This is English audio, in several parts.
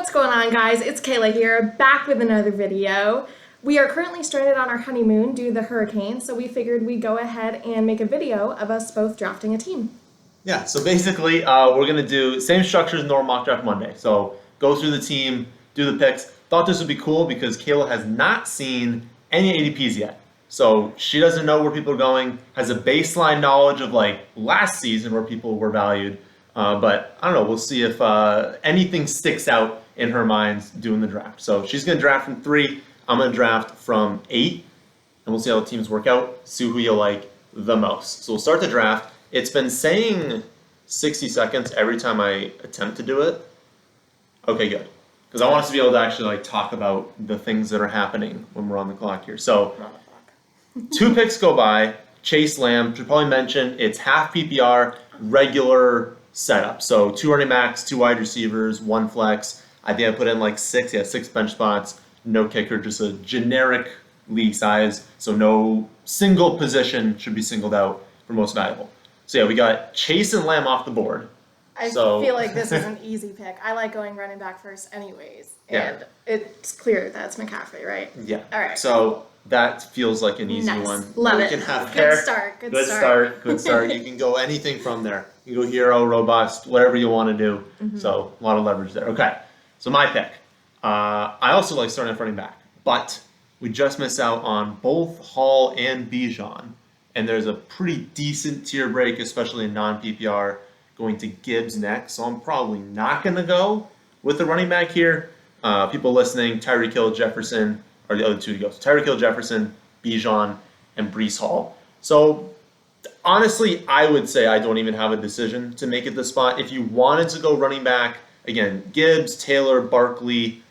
What's going on, guys? It's Kayla here, back with another video. We are currently stranded on our honeymoon due to the hurricane, so we figured we'd go ahead and make a video of us both drafting a team. Yeah, so basically, we're going to do same structure as normal mock draft Monday. So go through the team, do the picks. Thought this would be cool because Kayla has not seen any ADPs yet. So she doesn't know where people are going, has a baseline knowledge of like last season where people were valued. But I don't know, we'll see if anything sticks out in her mind doing the draft. So she's going to draft from 3. I'm going to draft from 8. And we'll see how the teams work out, see who you like the most. So we'll start the draft. It's been saying 60 seconds every time I attempt to do it. Okay, good. Because I want us to be able to actually like talk about the things that are happening when we're on the clock here. So 2 picks go by. Chase Lamb, should probably mention it's half PPR, regular setup. So 2 running backs, 2 wide receivers, 1 flex. I think I put in like 6 bench spots, no kicker, just a generic league size. So no single position should be singled out for most valuable. So yeah, we got Chase and Lamb off the board. I feel like this is an easy pick. I like going running back first anyways. And it's clear that's McCaffrey, right? Yeah. All right. So that feels like an easy one. Love it. Can have Good start. Good start. You can go anything from there. You can go hero, robust, whatever you want to do. Mm-hmm. So a lot of leverage there. Okay. So my pick. I also like starting at running back, but we just missed out on both Hall and Bijan. And there's a pretty decent tier break, especially in non-PPR, going to Gibbs next. So I'm probably not going to go with the running back here. People listening, Tyreek Hill, Jefferson are the other 2 to go. So Tyreek Hill, Jefferson, Bijan, and Breece Hall. So honestly, I would say I don't even have a decision to make at this spot. If you wanted to go running back, again, Gibbs, Taylor, Barkley,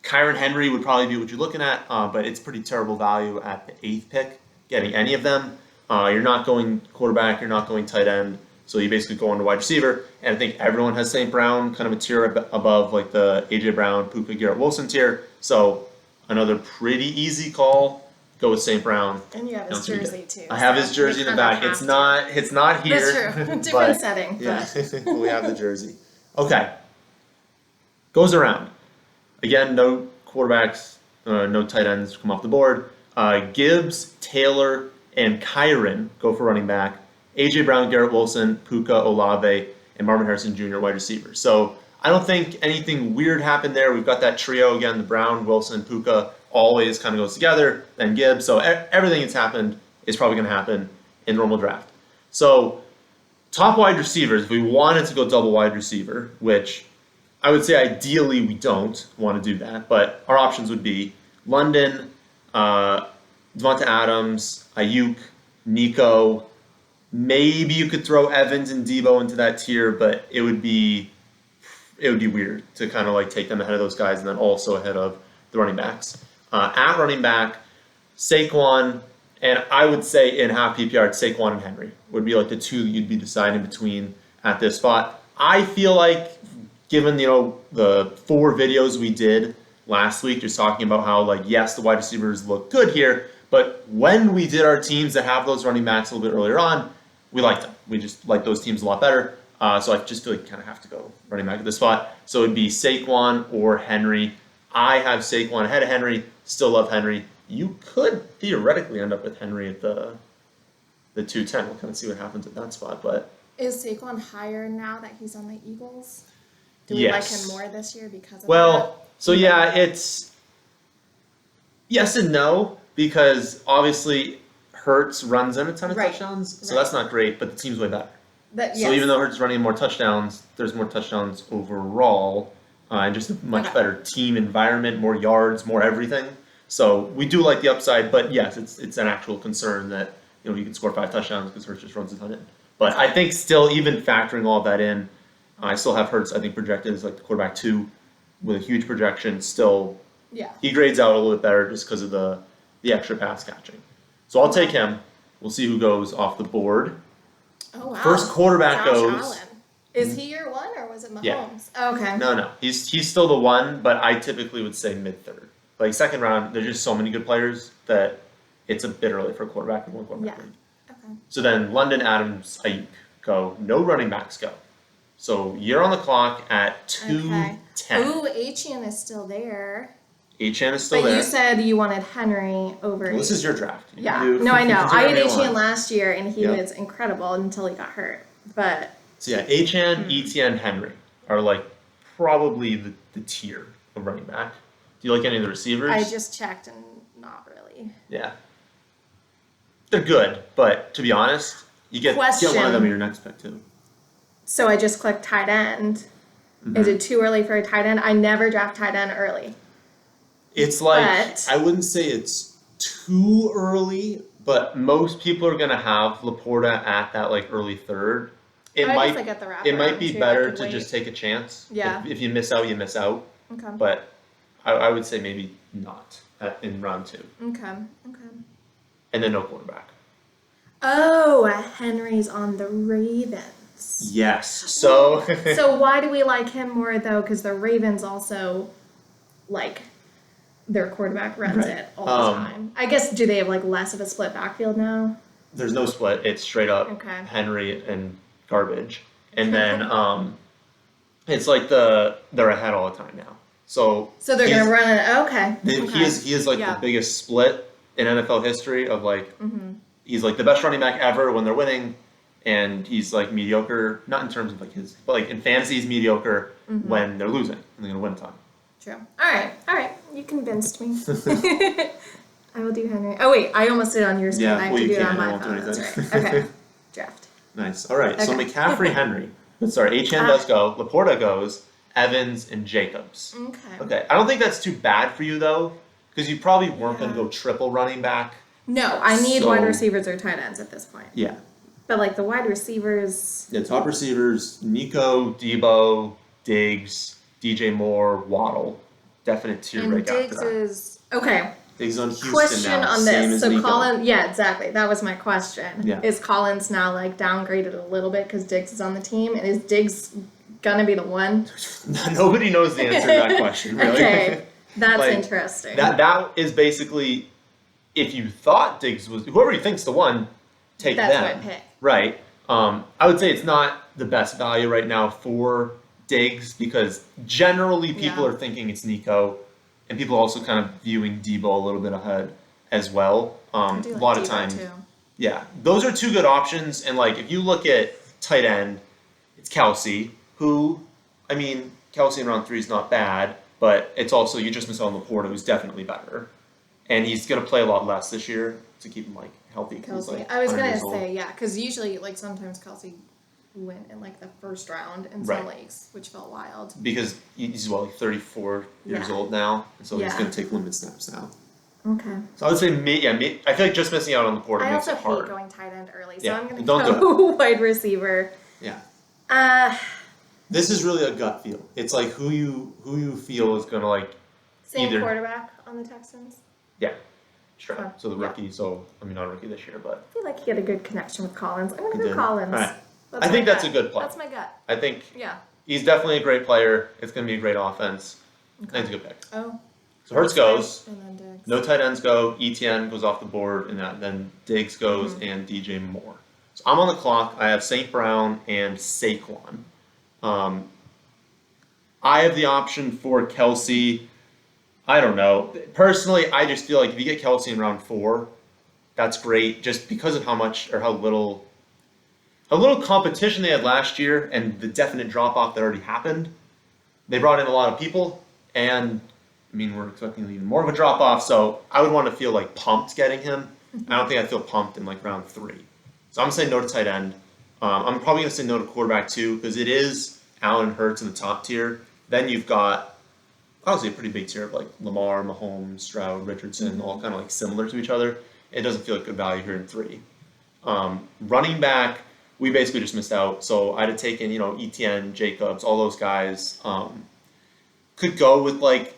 Kyron Henry would probably be what you're looking at, but it's pretty terrible value at the 8th pick. Getting any of them. You're not going quarterback, you're not going tight end, so you basically go on to wide receiver, and I think everyone has St. Brown, kind of a tier above like the A.J. Brown, Puka, Garrett Wilson tier, so another pretty easy call, go with St. Brown. And you have his jersey too. I have his jersey in the back. It's not here. That's true. Different setting. Yeah, we have the jersey. Okay. Goes around. Again, no quarterbacks, no tight ends come off the board. Gibbs, Taylor, and Kyron go for running back. A.J. Brown, Garrett Wilson, Puka, Olave, and Marvin Harrison Jr. wide receiver. So I don't think anything weird happened there. We've got that trio again, the Brown, Wilson, Puka, always kind of goes together, then Gibbs. So everything that's happened is probably going to happen in normal draft. So top wide receivers, if we wanted to go double wide receiver, which I would say ideally we don't want to do that, but our options would be London, Devonta Adams, Ayuk, Nico. Maybe you could throw Evans and Debo into that tier, but it would be weird to kind of like take them ahead of those guys and then also ahead of the running backs. At running back, Saquon, and I would say in half PPR, Saquon and Henry would be like the 2 that you'd be deciding between at this spot. I feel like given the 4 videos we did last week, just talking about how, like, yes, the wide receivers look good here, but when we did our teams that have those running backs a little bit earlier on, we liked them. We just like those teams a lot better. So I just feel like you kind of have to go running back at this spot. So it'd be Saquon or Henry. I have Saquon ahead of Henry. Still love Henry. You could theoretically end up with Henry at the 210. We'll kind of see what happens at that spot. But is Saquon higher now that he's on the Eagles? Do we yes. like him more this year because of that? that? So yeah, it's yes and no, because obviously Hurts runs in a ton of touchdowns, so that's not great, but the team's way better. So even though Hurts is running more touchdowns, there's more touchdowns overall, and just a much better team environment, more yards, more everything. So we do like the upside, but yes, it's an actual concern that you can score 5 touchdowns because Hurts just runs a ton in. But I think still, even factoring all of that in, I still have Hurts, I think, projected as like the quarterback 2 with a huge projection. Still, he grades out a little bit better just because of the extra pass catching. So I'll take him. We'll see who goes off the board. Oh, wow. First quarterback Josh goes. Allen. Is he your 1 or was it Mahomes? Yeah. Oh, okay. No. He's still the 1, but I typically would say mid-3rd. Like second round, there's just so many good players that it's a bit early for a quarterback in 1 quarterback league. Okay. So then London, Adams, Ayuk go. No running backs go. So you're on the clock at 2:10. Ooh, Etienne is still there. Etienne is still But there. you said you wanted Henry over. Well, this is your draft. You Yeah. can do- No, I you know. can do I had whatever you Etienne want. last year, and he Yep. was incredible until he got hurt. But So yeah, Etienne, Etienne, Henry are like probably the tier of running back. Do you like any of the receivers? I just checked, and not really. Yeah. They're good, but to be honest, you get one of them in your next pick too. So I just clicked tight end. Is it too early for a tight end? I never draft tight end early. It's like, But- I wouldn't say it's too early, but most people are going to have Laporta at that like early third. It I might guess I get the wrap it might around be too. I better could to wait. just take a chance. Yeah. If you miss out, you miss out. Okay. But I would say maybe not in round 2. Okay. And then no quarterback. Oh, Henry's on the Ravens. Yes. So So why do we like him more though? Because the Ravens also, like, their quarterback runs Right. it all the time. I guess, do they have like less of a split backfield now? there's no split. It's straight up Okay. Henry and garbage. And then it's like they're ahead all the time now. So So they're he's- gonna run it. Okay. He is like Yeah. the biggest split in NFL history of like he's like the best running back ever when they're winning, and he's like mediocre, not in terms of like his, but like in fantasy he's mediocre when they're losing and they're gonna win a ton. True. All right. You convinced me. I will do Henry. Oh wait, I almost did it on your screen. Yeah, I have well, to you do it on can't. I my won't do phone. That's right. anything. Okay. Draft. Nice. All right. So Okay. McCaffrey, Henry. Sorry, Etienne does go. Laporta goes. Evans and Jacobs. Okay. Okay. I don't think that's too bad for you though, because you probably weren't gonna Yeah. go triple running back. No, I need So- wide receivers or tight ends at this point. Yeah. But like the wide receivers. Yeah, top receivers, Nico, Debo, Diggs, DJ Moore, Waddle. Definite tier And break Diggs after that. is okay. Diggs on Houston Question now, on same this. as So Nico. Collins, yeah, exactly. That was my question. Yeah. Is Collins now like downgraded a little bit because Diggs is on the team, and is Diggs gonna be the one? Nobody knows the answer to that question, really. Okay, that's Like, interesting. That is basically, if you thought Diggs was, whoever you think's the one, take That's them. what I pick. Right. I would say it's not the best value right now for Diggs because generally people Yeah. are thinking it's Nico, and people are also kind of viewing Debo a little bit ahead as well. I A do like lot of Debo, times, too. yeah, those are two good options. And like if you look at tight end, it's Kelsey, who, I mean, Kelsey in round 3 is not bad, but it's also you just missed out on Laporta, who's definitely better, and he's gonna play a lot less this year to keep him like healthy. 'Cause he's, Kelsey. like, I was 100 gonna years old. say yeah, because usually like sometimes Kelsey went in like the first round in some Right. leagues, which felt wild. Because he's like 34 years Yeah. old now, and so he's Yeah. going to take limited snaps now. Okay. So I would say, I feel like just missing out on the Laporta I makes also it hate hard. going tight end early, so Yeah, I'm gonna don't go wide receiver. Yeah, this is really a gut feel. It's like who you feel is going to like Same either quarterback on the Texans. yeah, sure. Fun. So the Yeah. rookie, so I mean not a rookie this year, but I feel like he had a good connection with Collins. I'm He gonna go did. Collins. Alright. That's I think my that's gut. a good play. That's my gut. I think Yeah. he's definitely a great player. It's going to be a great offense. I think it's a good pick. Oh. So Hurts goes. And then Diggs. No tight ends go. ETN goes off the board, and then Diggs goes and DJ Moore. So I'm on the clock. I have St. Brown and Saquon. I have the option for Kelsey. I don't know. Personally, I just feel like if you get Kelsey in round 4, that's great. Just because of how much or how little competition they had last year, and the definite drop off that already happened. They brought in a lot of people, and I mean, we're expecting even more of a drop off, so I would want to feel like pumped getting him. I don't think I'd feel pumped in like round 3. So I'm going to say no to tight end. I'm probably going to say no to quarterback too, because it is Allen Hurts in the top tier. Then you've got obviously a pretty big tier of like Lamar, Mahomes, Stroud, Richardson, all kind of like similar to each other. It doesn't feel like good value here in 3. Running back, we basically just missed out. So I'd have taken, ETN, Jacobs, all those guys. Could go with like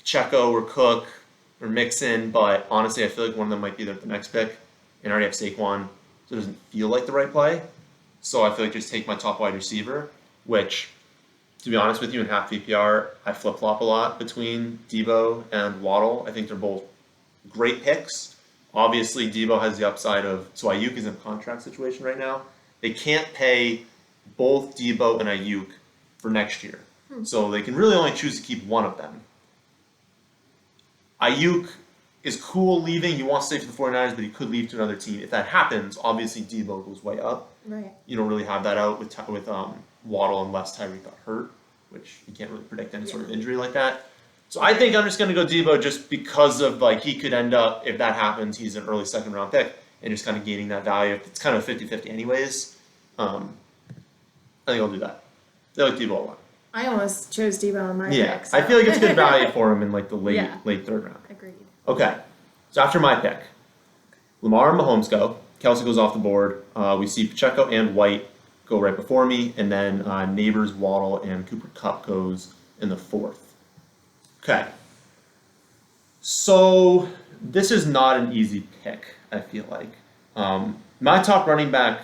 Checo or Cook or Mixon, but honestly, I feel like one of them might be there at the next pick. And I already have Saquon, so it doesn't feel like the right play. So I feel like just take my top wide receiver, which, to be honest with you, in half PPR, I flip-flop a lot between Debo and Waddle. I think they're both great picks. Obviously, Debo has the upside of, so Ayuk is in a contract situation right now. They can't pay both Debo and Ayuk for next year. So they can really only choose to keep one of them. Ayuk is cool leaving. He wants to stay for the 49ers, but he could leave to another team. If that happens, obviously Debo goes way up. Right. You don't really have that out with Waddle unless Tyreek got hurt, which you can't really predict any sort of injury like that. So I think I'm just going to go Debo just because of, like, he could end up, if that happens, he's an early second round pick and just kind of gaining that value. It's kind of 50-50 anyways. I think I'll do that. I like Debo a lot. I almost chose Debo on my Yeah, pick. So. I feel like it's good value for him in like the late Yeah. late third round. Agreed. Okay, so after my pick, Lamar and Mahomes go. Kelsey goes off the board. We see Pacheco and White go right before me, and then Neighbors, Waddle, and Cooper Kupp goes in the fourth. Okay, so this is not an easy pick, I feel like. My top running back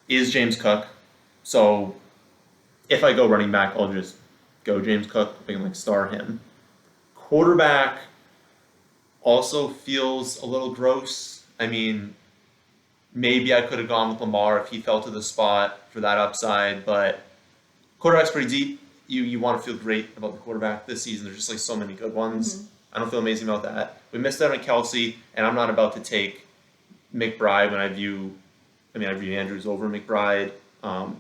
is James Cook, so if I go running back, I'll just go James Cook. I can like star him. Quarterback also feels a little gross. I mean, maybe I could have gone with Lamar if he fell to the spot for that upside, but quarterback's pretty deep. You want to feel great about the quarterback this season. There's just like so many good ones. Mm-hmm. I don't feel amazing about that. We missed out on Kelsey, and I'm not about to take McBride when I view Andrews over McBride.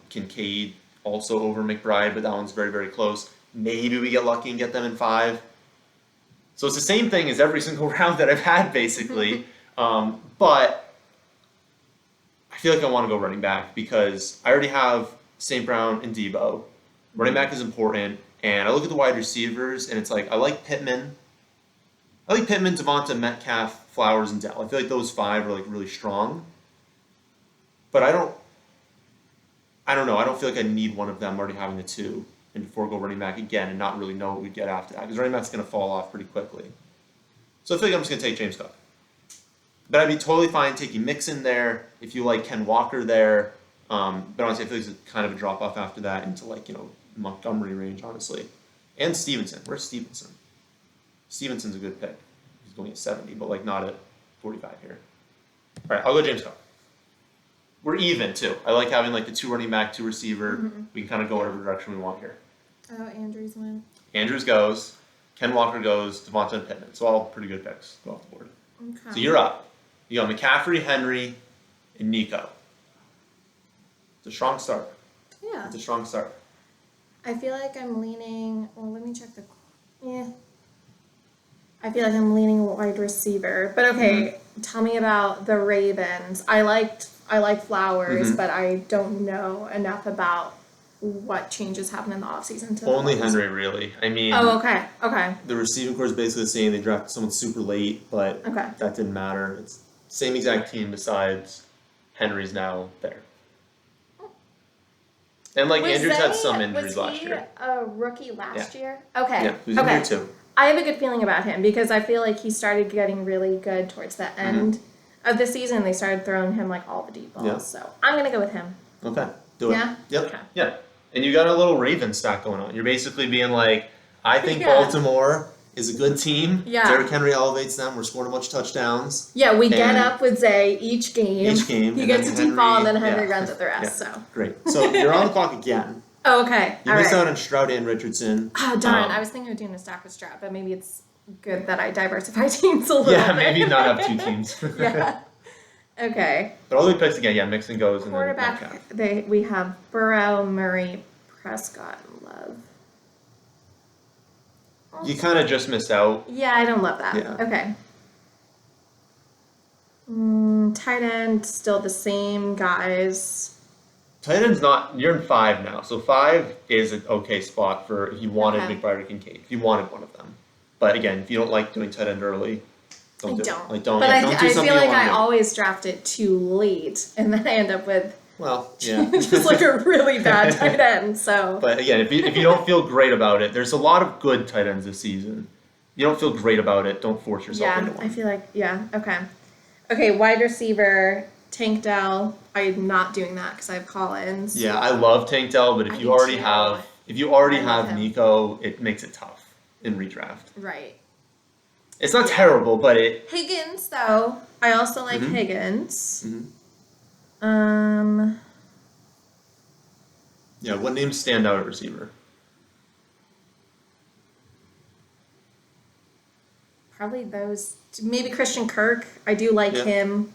Kincaid also over McBride, but that one's very, very close. Maybe we get lucky and get them in 5. So it's the same thing as every single round that I've had, basically. But I feel like I want to go running back because I already have St. Brown and Debo. Running back is important. And I look at the wide receivers, and it's like, I like Pittman. Devonta, Metcalf, Flowers, and Dell. I feel like those 5 are like really strong. But I don't know. I don't feel like I need one of them already having the 2 and before go running back again and not really know what we'd get after that because running back's going to fall off pretty quickly. So I feel like I'm just going to take James Cook. But I'd be totally fine taking Mixon there if you like Ken Walker there. But honestly, I feel like it's kind of a drop off after that into like, Montgomery range, honestly. And Stevenson. Where's Stevenson? Stevenson's a good pick. He's going at 70, but like not at 45 here. All right, I'll go James Cook. We're even too. I like having like the 2 running back, 2 receiver. Mm-hmm. We can kind of go whatever direction we want here. Oh, Andrews went. Andrews goes. Ken Walker goes. Devonta and Pittman. So all pretty good picks go off the board. Okay. So you're up. You got McCaffrey, Henry, and Nico. It's a strong start. Yeah. It's a strong start. I feel like I'm leaning. Well, let me check the. Yeah. I feel like I'm leaning wide receiver. But okay, Tell me about the Ravens. I like Flowers, but I don't know enough about what changes happen in the offseason. Only Henry, really. I mean... Oh, okay. The receiving core is basically the same. They drafted someone super late, but that didn't matter. It's the same exact team besides Henry's now there. And, Andrews had some injuries last year. Was he a rookie last year? Okay. Yeah, he was in year 2. I have a good feeling about him because I feel like he started getting really good towards the end of the season. They started throwing him all the deep balls. Yeah. So I'm going to go with him. Okay. Do it. Yeah? Yep. Okay. Yeah. And you got a little Raven stack going on. You're basically being like, I think Baltimore is a good team. Yeah. Derrick Henry elevates them. We're scoring a bunch of touchdowns. Yeah, we get up with Zay each game. He gets a deep ball, and then Henry runs at the rest. Yeah. So great. So you're on the clock again. Oh, okay. You missed out on Stroud and Richardson. Oh, darn. I was thinking of doing a stack with Stroud, but maybe it's good that I diversify teams a little bit. Yeah, maybe not have 2 teams. Yeah. Okay. But all the picks again, Mixon goes. Quarterback, and then we have Burrow, Murray, Prescott, and Love. You kind of just missed out. Yeah, I don't love that. Yeah. Okay. Tight end, still the same guys. Tight end's not, you're in 5 now. So 5 is an okay spot for if you wanted McBride or Kincaid, if you wanted one of them. But again, if you don't like doing tight end early, don't do it. Don't. But don't do I feel like I do. always draft it too late, and then I end up with just a really bad tight end. So. But again, if you don't feel great about it, there's a lot of good tight ends this season. If you don't feel great about it, don't force yourself into one. I feel like okay. Wide receiver, Tank Dell. I'm not doing that because I have Collins. Yeah, I love Tank Dell, but if you already have Nico, it makes it tough in redraft. Right. It's not terrible, but it... Higgins, though. I also like Higgins. Yeah, what names stand out at receiver? Probably those. Maybe Christian Kirk. I do like Yeah. him.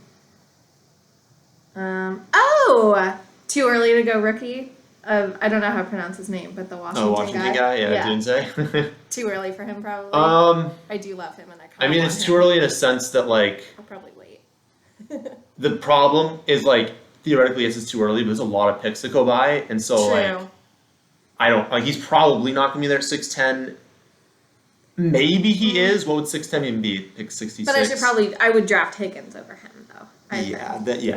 Too early to go rookie. I don't know how to pronounce his name, but the Washington guy? Yeah, Dunze. Too early for him, probably. I I do love him, and I kind of mean, it's too early in a sense that, like, I'll probably wait. the problem is, like, theoretically, yes, it's too early, but there's a lot of picks that go by, and so, like, I don't, like, he's probably not going to be there 6'10". Maybe he is. What would 6'10" even be? Pick 66. But I would draft Higgins over him, though.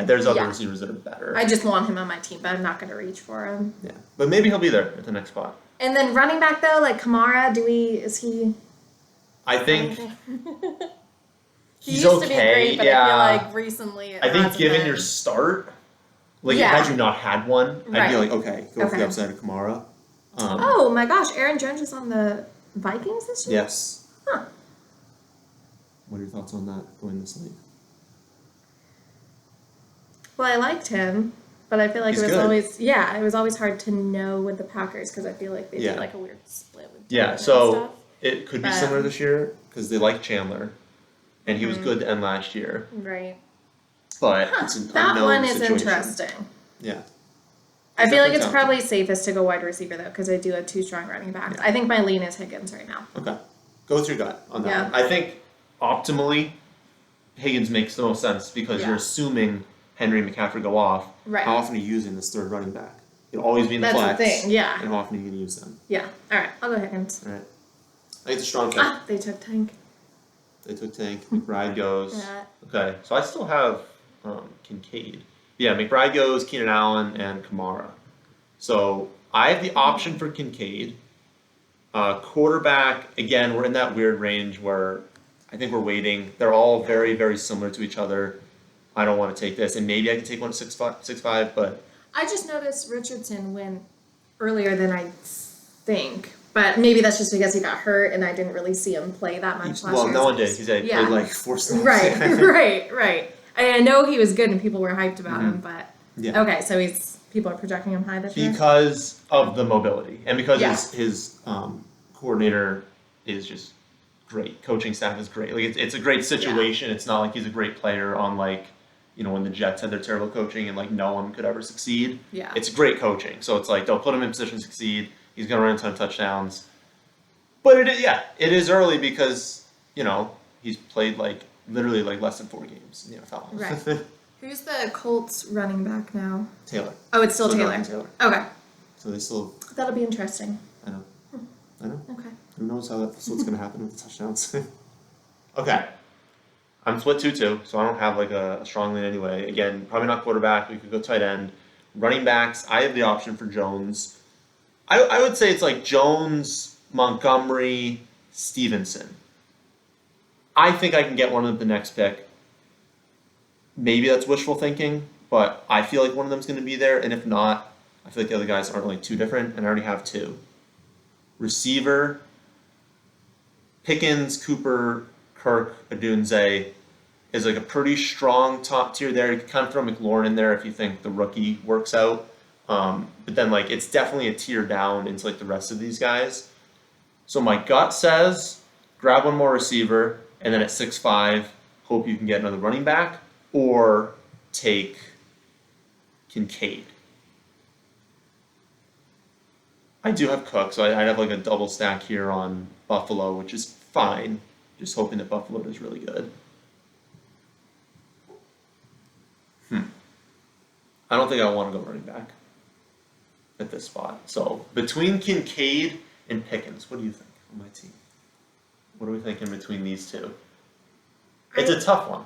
There's other receivers that are better. I just want him on my team, but I'm not going to reach for him. Yeah, but maybe he'll be there at the next spot. And then running back, though, like Kamara, is he... I think He he's used okay. to be great, but yeah. I feel like recently I think given your start, like had you not had one, I'd be like, okay, go for the upside of Kamara. Oh my gosh, Aaron Jones is on the Vikings this year? Yes. Huh. What are your thoughts on that going this league? Well, I liked him, but I feel like He's it was good. always hard to know with the Packers because I feel like they did like a weird split with Yeah, and so stuff. it could be similar this year because they like Chandler, and he was good to end last year. Right. But it's an that unknown one is situation. interesting. Yeah. I feel like it's probably safest to go wide receiver though because I do have two strong running backs. Yeah. I think my lean is Higgins right now. Okay. Go with your gut on that one. I think optimally, Higgins makes the most sense because you're assuming Henry and McCaffrey go off. Right. How often are you using this third running back? You'll always be in the That's flex. the thing, yeah. And how often are you going to use them? Yeah. All right, I'll go Higgins. All right. I think it's a strong pick. They took Tank. They took Tank. McBride goes. Yeah. Okay, so I still have Kincaid. Yeah, McBride goes, Keenan Allen, and Kamara. So I have the option for Kincaid. Quarterback, again, we're in that weird range where I think we're waiting. They're all very, very similar to each other. I don't want to take this, and maybe I can take one at 6'5", but I just noticed Richardson went earlier than I think, but maybe that's just because he got hurt and I didn't really see him play that much last year. Well, no one did. He played like 4 snaps. Right. I know he was good and people were hyped about him, but okay, so people are projecting him high this year because of the mobility and because his coordinator is just great. Coaching staff is great. Like it's a great situation. It's not like he's a great player on like, you know, when the Jets had their terrible coaching and like no one could ever succeed. Yeah. It's great coaching. So it's like they'll put him in position to succeed. He's going to run a ton of touchdowns. But it is early because, you know, he's played like literally like less than 4 games in the NFL. Right. Who's the Colts running back now? Taylor. Oh, it's still Taylor. Okay. So they still. That'll be interesting. I know. Okay. Who knows that's what's going to happen with the touchdowns. Okay. I'm split 2-2, so I don't have like a strong lean anyway. Again, probably not quarterback. We could go tight end. Running backs, I have the option for Jones. I would say it's like Jones, Montgomery, Stevenson. I think I can get one of the next pick. Maybe that's wishful thinking, but I feel like one of them's going to be there, and if not, I feel like the other guys aren't like too different, and I already have 2. Receiver, Pickens, Cooper, Kirk, Adunze is like a pretty strong top tier there. You can kind of throw McLaurin in there if you think the rookie works out. But then like it's definitely a tier down into like the rest of these guys. So my gut says grab one more receiver and then at 6'5", hope you can get another running back or take Kincaid. I do have Cook, so I'd have like a double stack here on Buffalo, which is fine. Just hoping that Buffalo does really good. I don't think I want to go running back at this spot. So between Kincaid and Pickens, what do you think on my team? What are we thinking between these two? It's a tough one.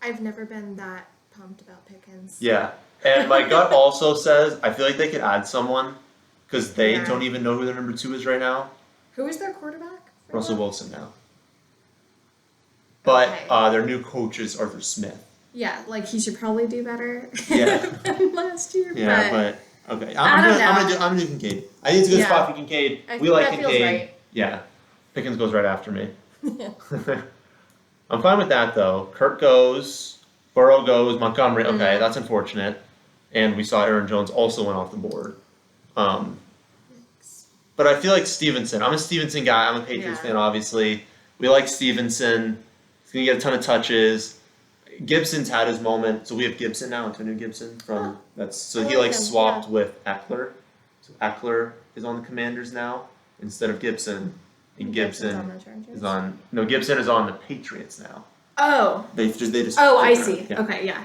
I've never been that pumped about Pickens. Yeah. And my gut also says I feel like they could add someone because they don't even know who their number 2 is right now. Who is their quarterback? Russell Wilson now. But their new coach is Arthur Smith. Yeah, like he should probably do better than last year. Yeah, but okay. I'm gonna do Kincaid. I think it's a good spot for Kincaid. We like Kincaid. Right. Yeah. Pickens goes right after me. I'm fine with that though. Kirk goes, Burrow goes, Montgomery. Okay, that's unfortunate. And we saw Aaron Jones also went off the board. But I feel like Stevenson. I'm a Stevenson guy. I'm a Patriots fan, obviously. We like Stevenson. He's going to get a ton of touches. Gibson's had his moment. So we have Gibson now, Antonio Gibson. He swapped with Eckler. So Eckler is on the Commanders now instead of Gibson. And Gibson is on the Patriots now. Oh. They just. Oh, I see. Yeah. Okay, yeah.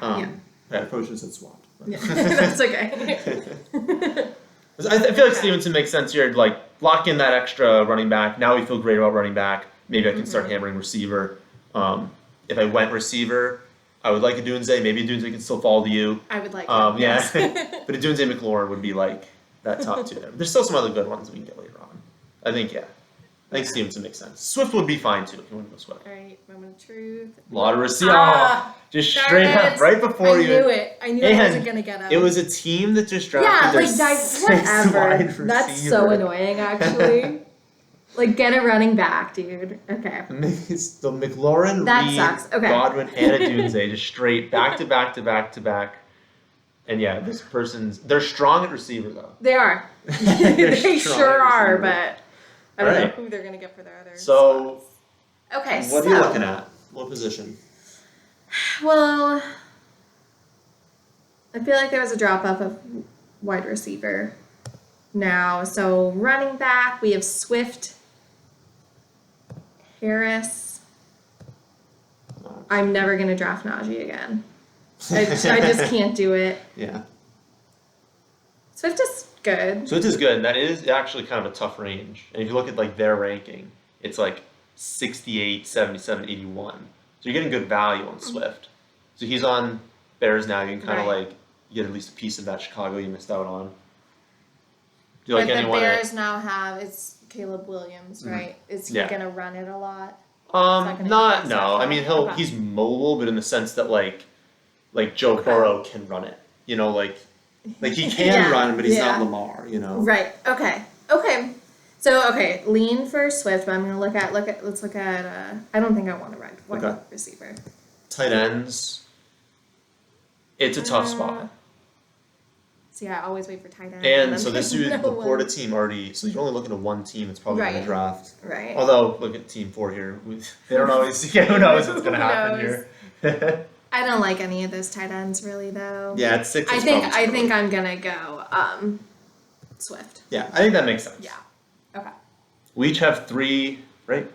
I probably should have said swapped. Yeah. That's okay. I feel like Stevenson makes sense here. Like, lock in that extra running back. Now we feel great about running back. Maybe I can start hammering receiver. If I went receiver, I would like a Dunze. Maybe a Dunze can still fall to you. I would like yes. But a Dunze McLaurin would be like that top two there. There's still some other good ones we can get later on. I think Stevenson makes sense. Swift would be fine too if you want to go Swift. Alright, moment of truth. A lot of receiver. Just straight up right before you. I knew it. I knew I wasn't going to get him. It was a team that just drafted whatever. That's so annoying, actually. Like, get a running back, dude. Okay. It's the McLaurin, that Reed, sucks. Okay. Godwin, and a Dunze, just straight back to back to back to back. And they're strong at receiver though. They are. They sure are, but I don't know who they're going to get for their other spots. Okay, what are you looking at? What position? Well, I feel like there was a drop-off of wide receiver now. So running back, we have Swift, Harris. I'm never going to draft Najee again. I just can't do it. Yeah. Swift is good. Swift is good. That is actually kind of a tough range. And if you look at like their ranking, it's like 68, 77, 81. So you're getting good value on Swift. So he's on Bears now. You can kind of like get at least a piece of that Chicago you missed out on. Do you like anyone? The Bears now have it's Caleb Williams, right? Is he gonna run it a lot? No. I mean he's mobile, but in the sense that like Joe Burrow can run it. You know, like he can run, but he's not Lamar. You know. Right. Okay. So lean for Swift, but I'm gonna let's look at. I don't think I want to wide receiver. Tight ends. It's a tough spot. See, I always wait for tight end. And so this is before the team already. So you're only looking at one team. It's probably going to draft. Right. Although look at team 4 here. They don't always. Who knows what's going to happen here? I don't like any of those tight ends really, though. Yeah, it's 6. I think I'm gonna go Swift. Yeah, I think that makes sense. Yeah. Okay. We each have 3, right?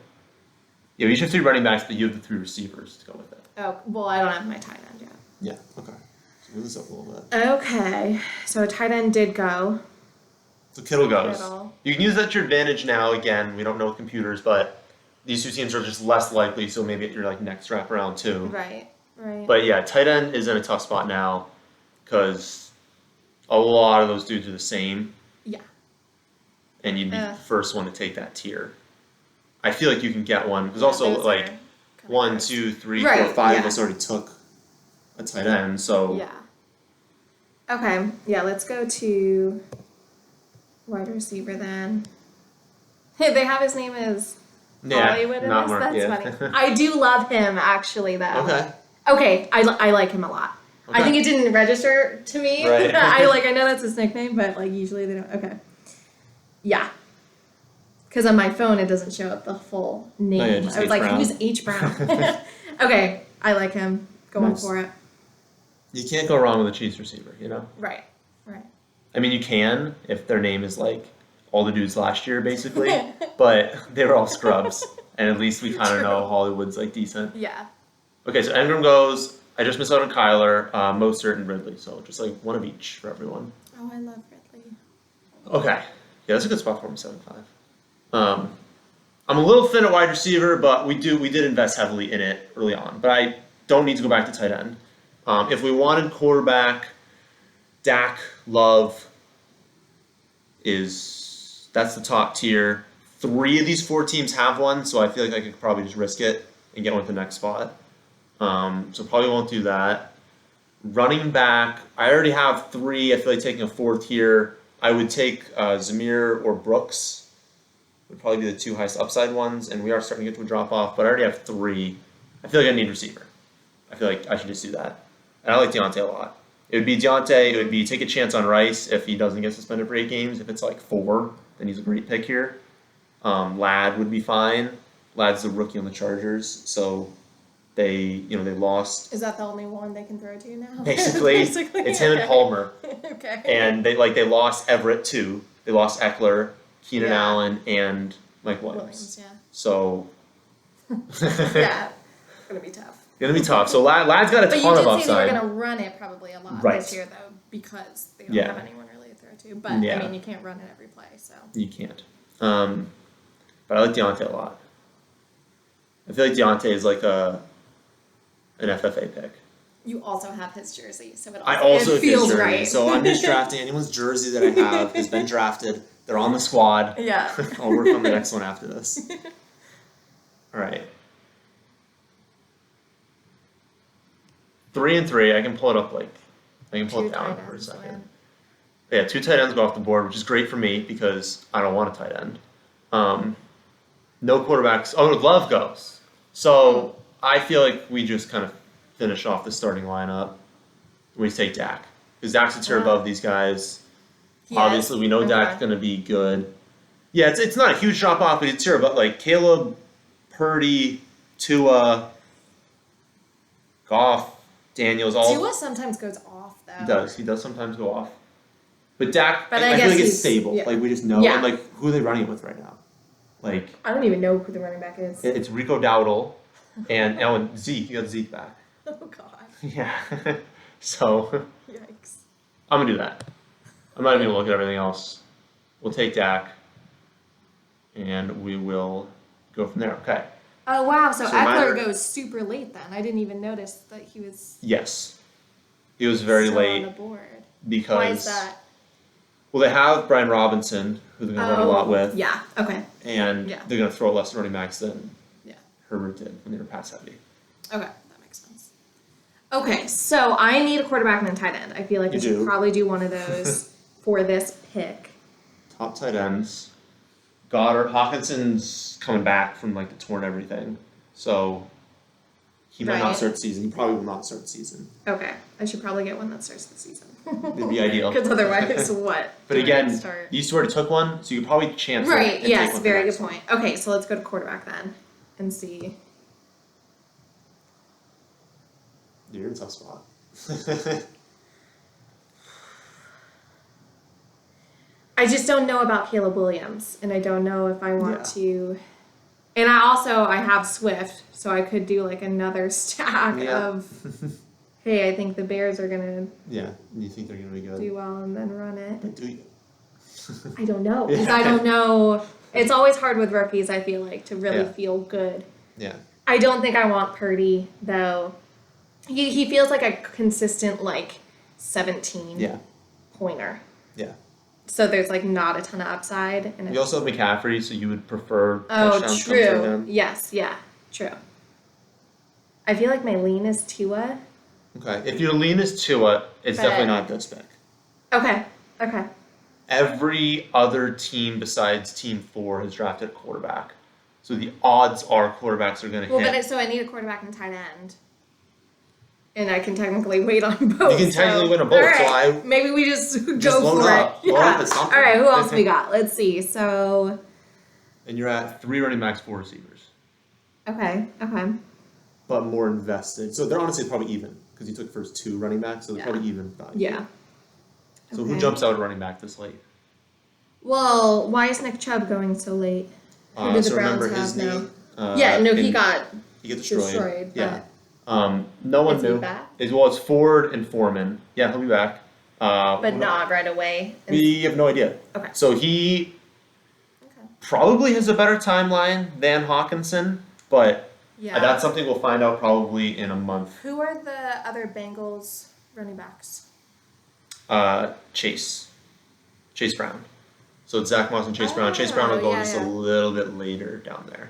Yeah, we each have 3 running backs, but you have the 3 receivers to go with it. Oh well, I don't have my tight end yet. Yeah. Okay. So move this up a little bit. Okay. So a tight end did go. So Kittle goes. You can use that to your advantage now. Again, we don't know computers, but these 2 teams are just less likely. So maybe at your next wraparound too. Right. But yeah, tight end is in a tough spot now because a lot of those dudes are the same. Yeah. And you'd be the first one to take that tier. I feel like you can get one because also 1, 2, 3, 4, 5 of us already took a tight end. So yeah. Okay. Yeah. Let's go to wide receiver then. Hey, they have his name as Hollywood in this. That's funny. I do love him actually, though. Okay, I like him a lot. I think it didn't register to me. Right. I know that's his nickname, but usually they don't. Okay. Yeah. Because on my phone it doesn't show up the full name. I was like, who's H. Brown? Okay, I like him. Going for it. You can't go wrong with a Chiefs receiver, you know? Right. I mean, you can if their name is like all the dudes last year, basically. But they were all scrubs. And at least we kind of know Hollywood's decent. Yeah. Okay, so Engram goes. I just missed out on Kyler, Mostert, and Ridley. So just one of each for everyone. Oh, I love Ridley. Okay. Yeah, that's a good spot for him, 7-5. I'm a little thin at wide receiver, but we did invest heavily in it early on. But I don't need to go back to tight end. If we wanted quarterback, Dak, Love that's the top tier. 3 of these 4 teams have one, so I feel like I could probably just risk it and get one at the next spot. So probably won't do that. Running back, I already have 3. I feel like taking a 4th here. I would take Zamir or Brooks. Would probably be the 2 highest upside ones, and we are starting to get to a drop off. But I already have 3. I feel like I need receiver. I feel like I should just do that. And I like Deontay a lot. It would be Deontay. It would be take a chance on Rice if he doesn't get suspended for 8 games. If it's like 4, then he's a great pick here. Ladd would be fine. Ladd's the rookie on the Chargers, so they lost. Is that the only one they can throw to now? Basically, it's him and Palmer. Okay. And they lost Everett too. They lost Eckler, Keenan Yeah. Allen, and Mike Williams. Yeah. So Yeah. Gonna be tough. gonna be tough. So Ladd's got a But ton you of did say upside. they were gonna run it probably a lot Right. this year though, because they don't Yeah. have anyone really to throw to. But Yeah. I mean, you can't run it every play, so. You can't. But I like Deontay a lot. I feel like Deontay is like an FFA pick. You also have his jersey, so it I also it have his feels jersey, right. so I'm just drafting anyone's jersey that I have has been drafted. They're on the squad. Yeah. I'll work on the next one after this. All right. 3 and 3. I can pull it up I can pull it Two down tight for a ends, second. man. Yeah, 2 tight ends go off the board, which is great for me because I don't want a tight end. No quarterbacks. Oh, Love goes. So I feel like we just kind of finish off the starting lineup. We take Dak because Dak's a tier Wow. above these guys. He Obviously, is. we know Okay. Dak's going to be good. Yeah, it's not a huge drop off, but it's tier above. Like Caleb, Purdy, Tua, Goff, Daniels, all. Tua sometimes goes off though. He does sometimes go off. But Dak, But I I feel guess like it's he's- stable. yeah. Like we just know. Yeah. And like who are they running it with right now? Like I don't even know who the running back is. it's Rico Dowdle and Zeke. You got Zeke back. Oh God. Yeah. So Yikes. I'm gonna do that. I'm not even gonna look at everything else. We'll take Dak, and we will go from there. Okay. Oh wow, so So Eckler mine- goes super late then. I didn't even notice that he was Yes. He was very still late on the board. because. Why is that? Well, they have Brian Robinson, who they're gonna run a lot with, Yeah, okay. and Yeah. they're gonna throw less running backs than Yeah. Herbert did when they were pass heavy. Okay, that makes sense. Okay, so I need a quarterback and a tight end. I feel like You I should do. probably do one of those for this pick. Top tight ends. Goddard, Hawkinson's coming back from like the torn everything, so he might not Right. start the season. He probably will not start the season. Okay, I should probably get one that starts the season. It'd be ideal. Because otherwise, what? But do I again, start? you already took one, so you could probably chance it Right, and yes, take one for very the good next one. point. Okay, so let's go to quarterback then and see. You're in a tough spot. I just don't know about Caleb Williams, and I don't know if I want Yeah. to. And I have Swift, so I could do like another stack Yeah. of, hey, I think the Bears are gonna Yeah, you think they're gonna be good? do well and then run it. But do you? I don't know because Yeah. I don't know. It's always hard with rookies. I feel like to really Yeah. feel good. Yeah. I don't think I want Purdy though. He feels like a consistent like 17 Yeah. pointer. Yeah. So there's like not a ton of upside. And You also have McCaffrey, so you would prefer oh, touchdowns come through true. him. Yes, yeah, true. I feel like my lean is Tua. Okay. If your lean is Tua, it's But- definitely not this pick. Okay, okay. Every other team besides Team 4 has drafted a quarterback. So the odds are quarterbacks are going to Well, hit. so I need a quarterback and tight end. And I can technically wait on both. You can technically win on both, all so right, maybe we just go Just load for up. it. Load up Yeah. at something. All right, who else we got? Let's see. So, And you're at 3 running backs, 4 receivers. okay. But more invested. So they're honestly probably even because you took first 2 running backs, so they're Yeah. probably even value. Yeah. So Okay. who jumps out at running back this late? Well, why is Nick Chubb going so late? Who did the So Browns remember his have now? knee? Yeah, no, he and got he got destroyed. destroyed. Yeah. No one Is he knew. back? It's Ford and Foreman. Yeah, he'll be back. but not right away. And- We have no idea. Okay. So he Okay. probably has a better timeline than Hawkinson, but Yeah. that's something we'll find out probably in a month. Who are the other Bengals running backs? Chase Brown. So it's Zach Moss and Chase Brown. Chase Brown will go yeah, just yeah. a little bit later down there.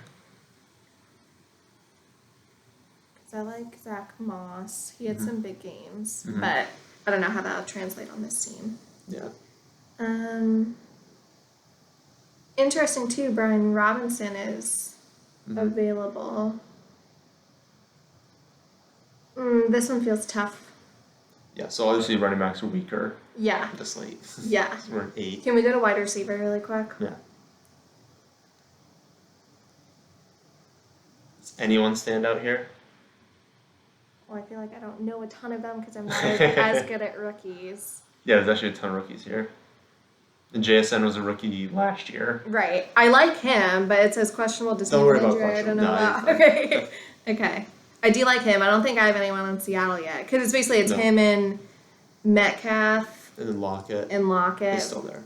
Because I like Zach Moss. He had some big games, Mhm. but I don't know how that'll translate on this team. Yeah. Interesting too. Brian Robinson is available. This one feels tough. Yeah, so obviously running backs are weaker Yeah. this late. Yeah. So we're at 8. Can we go to wide receiver really quick? Yeah. Does anyone stand out here? Well, I feel like I don't know a ton of them because I'm not as good at rookies. Yeah, there's actually a ton of rookies here. And JSN was a rookie last year. Right. I like him, but it says questionable Don't worry about injury. I don't know questionable. about. Okay. Okay. I do like him. I don't think I have anyone in Seattle yet because it's basically him and Metcalf And then Lockett. and Lockett. He's still there.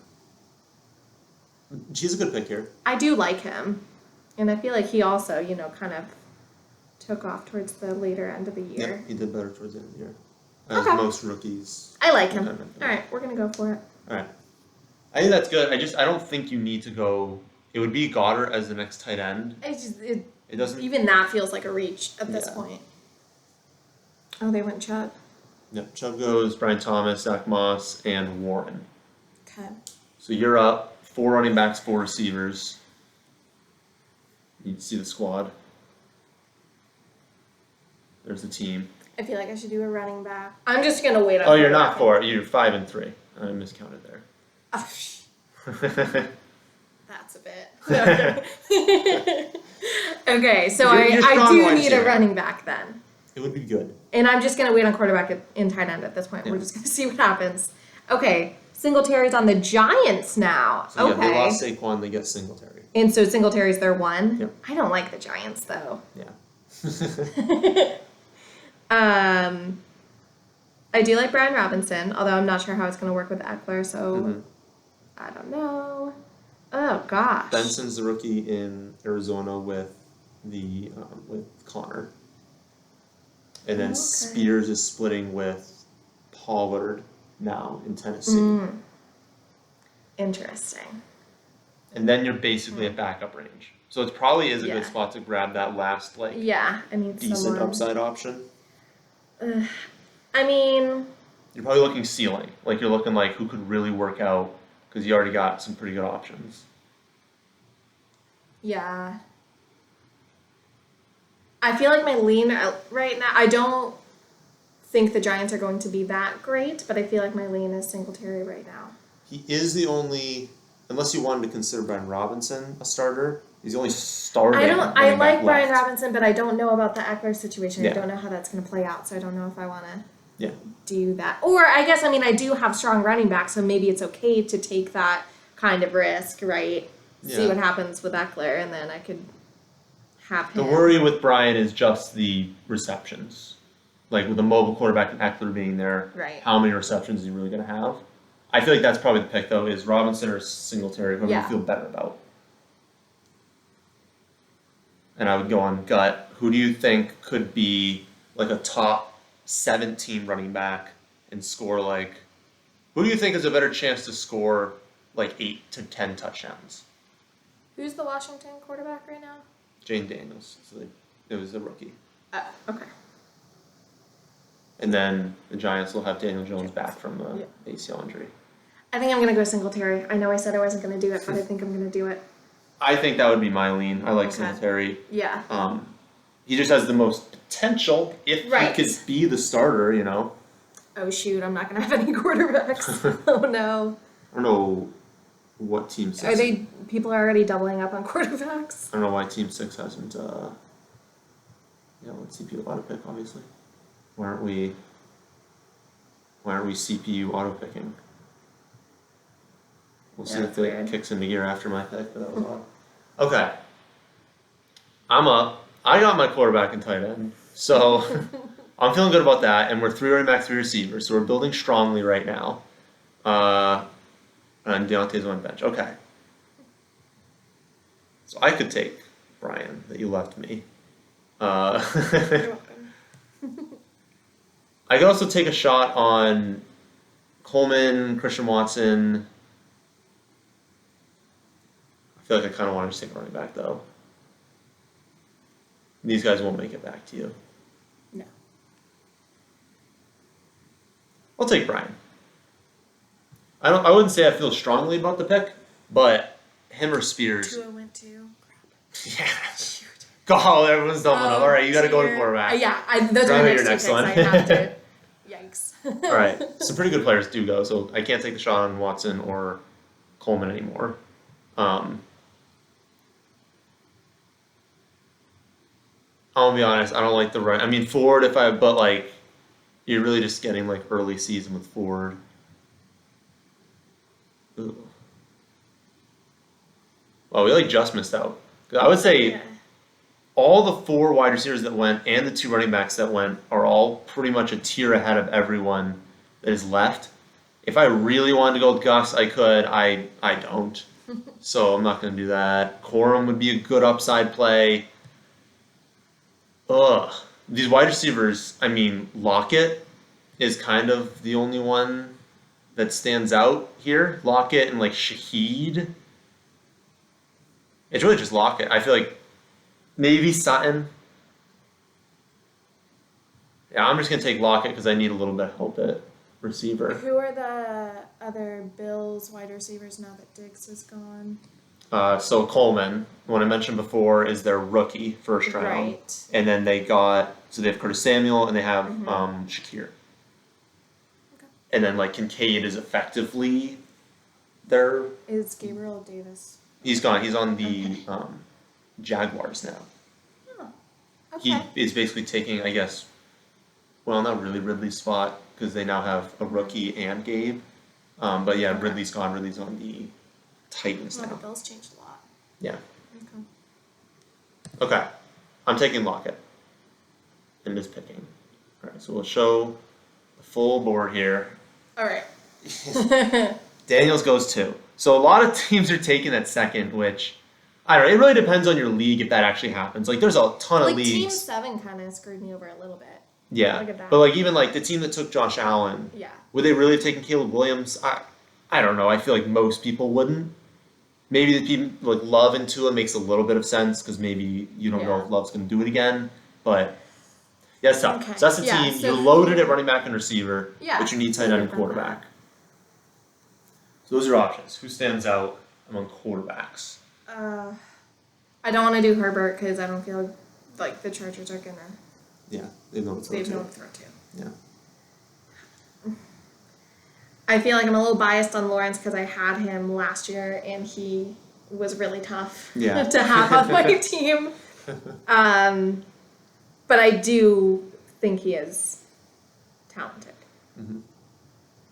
She's a good pick here. I do like him, and I feel like he also, kind of took off towards the later end of the year. Yeah, he did better towards the end of the year. As Okay. most rookies. I like him. All right, we're gonna go for it. All right. I think that's good. I don't think you need to go. It would be Goddard as the next tight end. It doesn't. Even that feels like a reach at this Yeah. point. Oh, they went Chubb. Yep. Chubb goes, Brian Thomas, Zach Moss, and Warren. Okay. So you're up. 4 running backs, 4 receivers. You see the squad. There's the team. I feel like I should do a running back. I'm just gonna wait on. Oh, you're not 4. You're 5 and 3. I miscounted there. Oh, that's a bit. Okay, so You're I strong do wide need a receiver. running back then. It would be good. And I'm just going to wait on quarterback and tight end at this point. Yeah. We're just going to see what happens. Okay, Singletary's on the Giants now. So yeah, okay. they lost Saquon. They get Singletary. And so Singletary's their one? Yep. I don't like the Giants, though. Yeah. I do like Brian Robinson, although I'm not sure how it's going to work with Eckler, so Mhm. I don't know. Oh, gosh. Benson's the rookie in Arizona with Connor. And then Okay. Spears is splitting with Pollard now in Tennessee. Mm. Interesting. And then you're basically at backup range. So it probably is a Yeah. good spot to grab that last Yeah, I need decent someone. upside option. I mean, You're probably looking ceiling. Like you're looking like who could really work out because you already got some pretty good options. yeah. I feel like my lean right now, I don't think the Giants are going to be that great, but I feel like my lean is Singletary right now. He is the only, unless you wanted to consider Brian Robinson a starter, he's the only starter. I like Brian left. Robinson, but I don't know about the Eckler situation. Yeah. I don't know how that's going to play out, so I don't know if I want to Yeah. do that. Or I guess, I do have strong running backs, so maybe it's okay to take that kind of risk, right? See Yeah. what happens with Eckler, and then I could have him. The worry with Brian is just the receptions. Like with the mobile quarterback and Eckler being there, Right. how many receptions is he really going to have? I feel like that's probably the pick, though, is Robinson or Singletary, whoever Yeah. you feel better about. And I would go on gut. Who do you think could be like a top 17 running back and score like... Who do you think has a better chance to score like 8 to 10 touchdowns? Who's the Washington quarterback right now? Jane Daniels. So it was a rookie. Okay. And then the Giants will have Daniel Jones back from the ACL injury. I think I'm going to go Singletary. I know I said I wasn't going to do it, but I think I'm going to do it. I think that would be my lean. I like Okay. Singletary. Yeah. He just has the most potential if Right. he could be the starter, you know. Oh, shoot. I'm not going to have any quarterbacks. Oh, no. I don't know what Team 6... People are already doubling up on quarterbacks? I don't know why Team 6 hasn't... let's CPU auto-pick, obviously. Why aren't we CPU auto-picking? We'll see Yeah, if that's it weird. kicks into gear after my pick, but that was odd. Okay. I'm up. I got my quarterback and tight end. So I'm feeling good about that, and we're 3 running backs, 3 receivers, so we're building strongly right now. And Deontay's on bench. Okay. So I could take Brian that you left me. You're welcome. I could also take a shot on Coleman, Christian Watson. I feel like I kind of want to just take a running back, though. These guys won't make it back to you. No. I'll take Brian. I wouldn't say I feel strongly about the pick, but him or Spears. 2 I went to. Yeah. God, everyone's doubling up. All right, you got to go to dear. quarterback. Those are Grab my your next next two one. picks. I have to. Yikes. All right, some pretty good players do go, so I can't take the shot on Watson or Coleman anymore. I'll be honest, I don't like the right. I mean, Ford, but like, you're really just getting like early season with Ford. Ooh. Well, we like just missed out. I would say Yeah. all the 4 wide receivers that went and the 2 running backs that went are all pretty much a tier ahead of everyone that is left. If I really wanted to go with Gus, I could. I don't. So I'm not going to do that. Corum would be a good upside play. Ugh. These wide receivers, I mean, Lockett is kind of the only one that stands out here. Lockett and like Shaheed. It's really just Lockett. I feel like maybe Sutton. Yeah, I'm just going to take Lockett because I need a little bit of help at receiver. Who are the other Bills wide receivers now that Diggs is gone? So Coleman, the one I mentioned before, is their rookie first round. Right. And then they have Curtis Samuel and they have Shakir. Okay. And then like Kincaid is effectively their. Is Gabriel Davis? He's gone. He's on the Jaguars now. Oh, okay. He is basically taking, I guess, well, not really Ridley's spot because they now have a rookie and Gabe. But yeah, Ridley's gone. Ridley's on the Titans Well, the now. Bills changed a lot. Yeah. Okay. Okay. I'm taking Lockett. And just picking. Alright, so we'll show the full board here. All right. Daniels goes 2. So a lot of teams are taking that second, which I don't know. It really depends on your league if that actually happens. Like, there's a ton of Like leagues. Team 7 kind of screwed me over a little bit. Yeah, Look at that. but like even like the team that took Josh Allen, Yeah. would they really have taken Caleb Williams? I don't know. I feel like most people wouldn't. Maybe the people like Love and Tua makes a little bit of sense because maybe you don't know Yeah. if Love's going to do it again. But yeah, it's tough. Okay. So that's the Yeah, team. so You're loaded at running back and receiver, Yeah, but you need tight who end and did that? quarterback. So those are your options. Who stands out among quarterbacks? I don't want to do Herbert because I don't feel like the Chargers are gonna. Yeah, they know what to They've do. no throw to. Yeah. I feel like I'm a little biased on Lawrence because I had him last year and he was really tough Yeah. to have on my team. But I do think he is talented. Mm-hmm.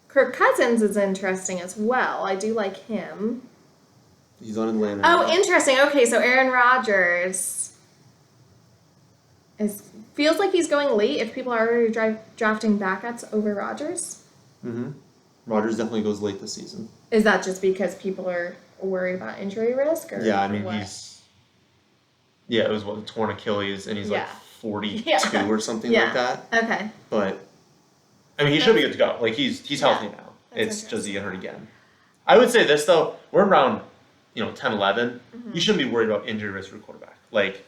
Kirk Cousins is interesting as well. I do like him. He's on Atlanta. Oh, now. interesting. Okay, so Aaron Rodgers feels like he's going late if people are already drafting backups over Rodgers. Mm-hmm. Rodgers definitely goes late this season. Is that just because people are worried about injury risk? Or Yeah, I mean, what? it was a torn Achilles, and he's like Yeah. 42 Yeah. or something Yeah. like that. Okay. But, I mean, he should be good to go. Like, he's healthy now. That's Does he get hurt again? I would say this, though. We're around, 10, 11. Mm-hmm. You shouldn't be worried about injury risk for quarterback. Like,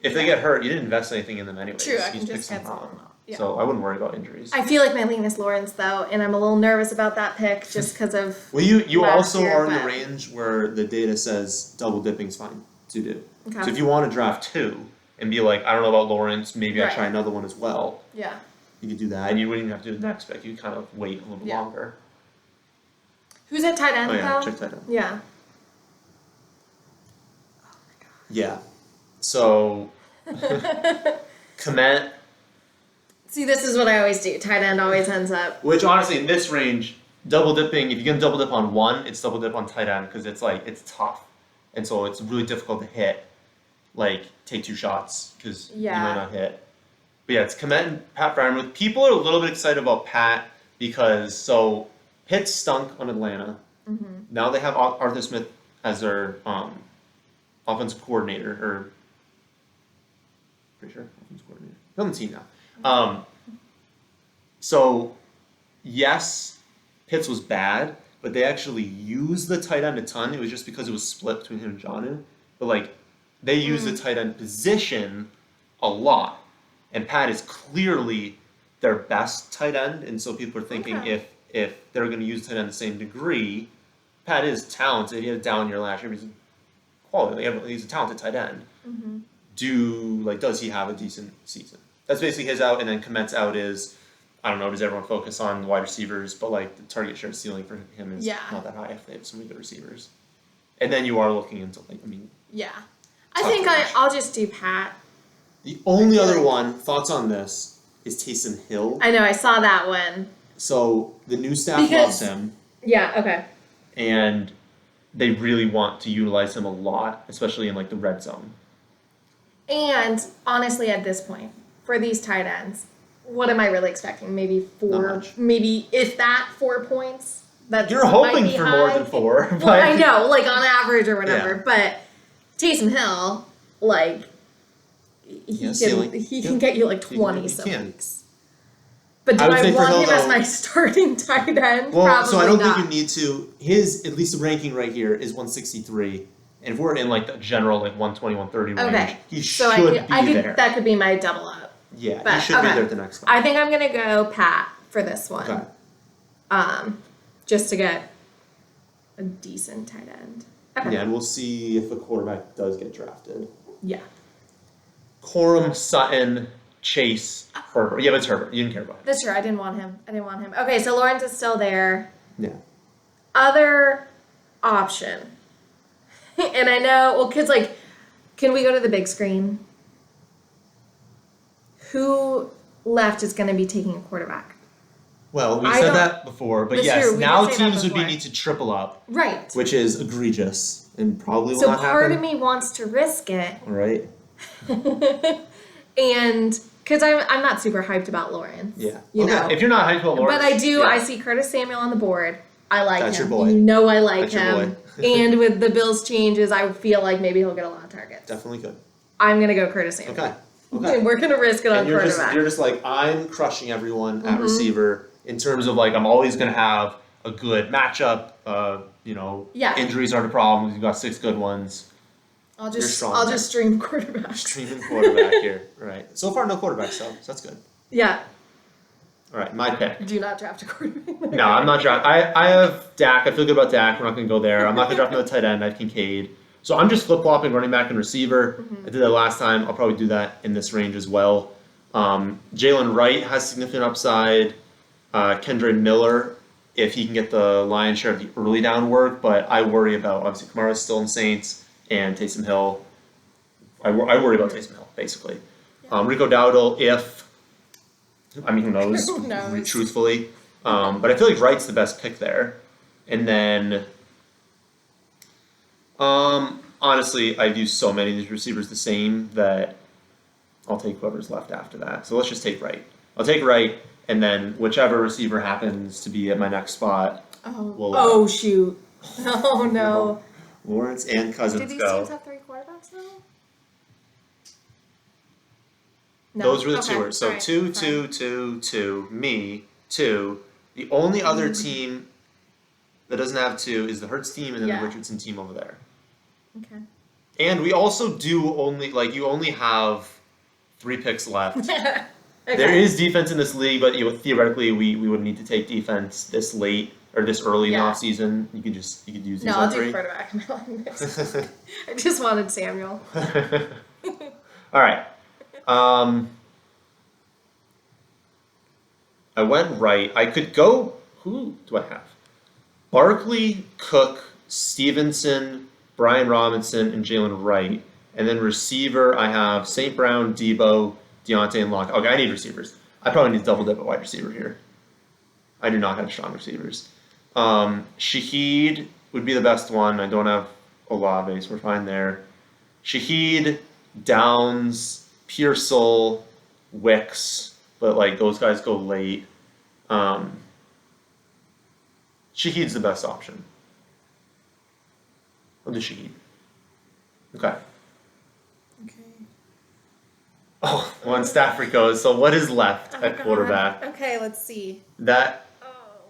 if they get hurt, you didn't invest anything in them anyway. True, I You can pick just get someone someone up. else. Yeah. So I wouldn't worry about injuries. I feel like my lean is Lawrence, though, and I'm a little nervous about that pick just because of. Well, you last also year, are in the but- range where the data says double dipping's fine to do. Okay. So if you want to draft 2 and be like, I don't know about Lawrence, maybe I Right. try another one as well, Yeah. you could do that. And you wouldn't even have to do the next pick. You could kind of wait a little bit Yeah. longer. Who's at tight end, Oh, yeah, though? check that out. Yeah. Yeah. So, Komet, See, this is what I always do. Tight end always ends up. which honestly in this range, double dipping, if you're going to double dip on one, it's double dip on tight end because it's tough. And so it's really difficult to hit, like, take 2 shots because you Yeah. might not hit. But yeah, it's Komet and Pat Fryermuth. People are a little bit excited about Pat because, Pitt stunk on Atlanta. Mm-hmm. Now they have Arthur Smith as their offensive coordinator, or pretty sure offensive coordinator. He's on the team now. So yes, Pitts was bad, but they actually used the tight end a ton. It was just because it was split between him and Jonnu. But like they use the tight end position a lot. And Pat is clearly their best tight end, and so people are thinking Okay. if they're going to use tight end the same degree, Pat is talented. He had a down year last year, but he's quality. Like, he's a talented tight end. Mm-hmm. Does he have a decent season? That's basically his out, and then Komet's out is I don't know, does everyone focus on wide receivers? But like the target share ceiling for him is not that high if they have so many good receivers. And then you are looking into like, I mean. Yeah. I think I'll just do Pat. The only other one, thoughts on this, is Taysom Hill. I know, I saw that one. So the new staff loves him. Yeah, okay. And they really want to utilize him a lot, especially in like the red zone. And honestly, at this point, for these tight ends, what am I really expecting? Maybe 4, maybe if that 4 points. You're hoping for more than 4. But well, I know, like on average or whatever. Yeah. But Taysom Hill, like he can get you like 20 some weeks. But do I want him as my starting tight end? Well, Probably so I don't not. think you need to. His, at least the ranking right here, is 163. And if we're in like the general like 120, 130 range, he should be there. That could be my double up. Yeah, but, he should be there at the next one. I think I'm going to go Pat for this one. Okay. Just to get a decent tight end. Okay. Yeah, and we'll see if a quarterback does get drafted. Yeah. Corum, Sutton, Chase, Herbert. Yeah, but it's Herbert. You didn't care about him. That's true. I didn't want him. Okay, so Lawrence is still there. Yeah. Other option. And I know, well, because, like, can we go to the big screen? Who left is going to be taking a quarterback? Well, we said that before, but yes, now teams would need to triple up. Right. Which is egregious and probably will not happen. So part of me wants to risk it. All right. And because I'm not super hyped about Lawrence. Yeah. You know? If you're not hyped about Lawrence. But I do. Yeah. I see Curtis Samuel on the board. I like him. That's your boy. You know I like him. And with the Bills changes, I feel like maybe he'll get a lot of targets. Definitely could. I'm going to go Curtis Samuel. Okay. And we're going to risk it on quarterback. You're just like, I'm crushing everyone at receiver in terms of like, I'm always going to have a good matchup. Injuries aren't a problem. You've got 6 good ones. I'll just stream quarterback. Streaming quarterback here. Right. So far, no quarterbacks though, so that's good. Yeah. All right, my pick. Do not draft a quarterback. No, I'm not drafting. I have Dak. I feel good about Dak. We're not going to go there. I'm not going to draft another tight end. I have Kincaid. So I'm just flip-flopping running back and receiver. Mm-hmm. I did that last time. I'll probably do that in this range as well. Jalen Wright has significant upside. Kendre Miller, if he can get the lion's share of the early down work. But I worry about, obviously, Kamara's still in Saints and Taysom Hill. I worry about Taysom Hill, basically. Yeah. Rico Dowdle, who knows? Who knows? Truthfully. But I feel like Wright's the best pick there. And then, honestly, I view so many of these receivers the same that I'll take whoever's left after that. So let's just take Wright. I'll take Wright, and then whichever receiver happens to be at my next spot. Shoot. Oh, no. Lawrence and Cousins go. Do these teams have 3 quarterbacks now? No. Those were the two. So right. 2, me, 2. The only other team that doesn't have 2 is the Hurts team and then the Richardson team over there. Okay. And we also you only have 3 picks left. Okay. There is defense in this league, but theoretically we would need to take defense this late or this early in the off season. You could use these. No, I'll do quarterback. I just wanted Samuel. All right. I went right. I could go. Who do I have? Barkley, Cook, Stevenson, Brian Robinson, and Jalen Wright. And then receiver, I have St. Brown, Debo, Deontay, and Locke. Okay, I need receivers. I probably need to double dip at wide receiver here. I do not have strong receivers. Shaheed would be the best one. I don't have Olave, so we're fine there. Shaheed, Downs, Pearsall, Wicks, but like those guys go late. Shaheed's the best option. I'll do Shaheed. Okay. Oh, one Stafford goes. So what is left at quarterback? Okay, let's see. Oh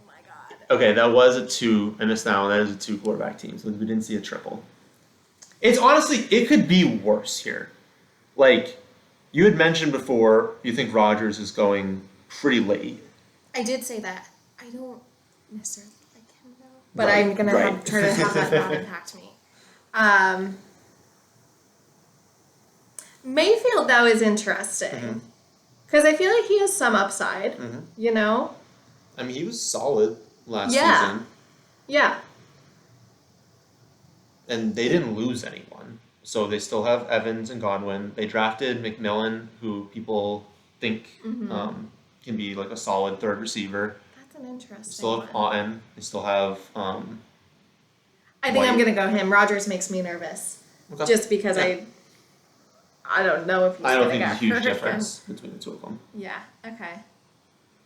my God. Okay, that was a 2 in this now. That is a 2 quarterback team. So we didn't see a triple. It's honestly, it could be worse here. Like, you had mentioned before, you think Rodgers is going pretty late. I did say that. I don't necessarily like him though. But I'm going to try to have that not impact me. Mayfield, though, is interesting. Because I feel like he has some upside, you know? I mean, he was solid last Yeah. season. Yeah. And they didn't lose anyone. So they still have Evans and Godwin. They drafted McMillan, who people think can be like a solid third receiver. That's an interesting They still have one. Otten. They still have I think I'm going to go him. Rogers makes me nervous. Okay. Just because Yeah. I don't know if he's I don't going to think get there's a huge hurt difference between the two of them. again. Yeah, okay.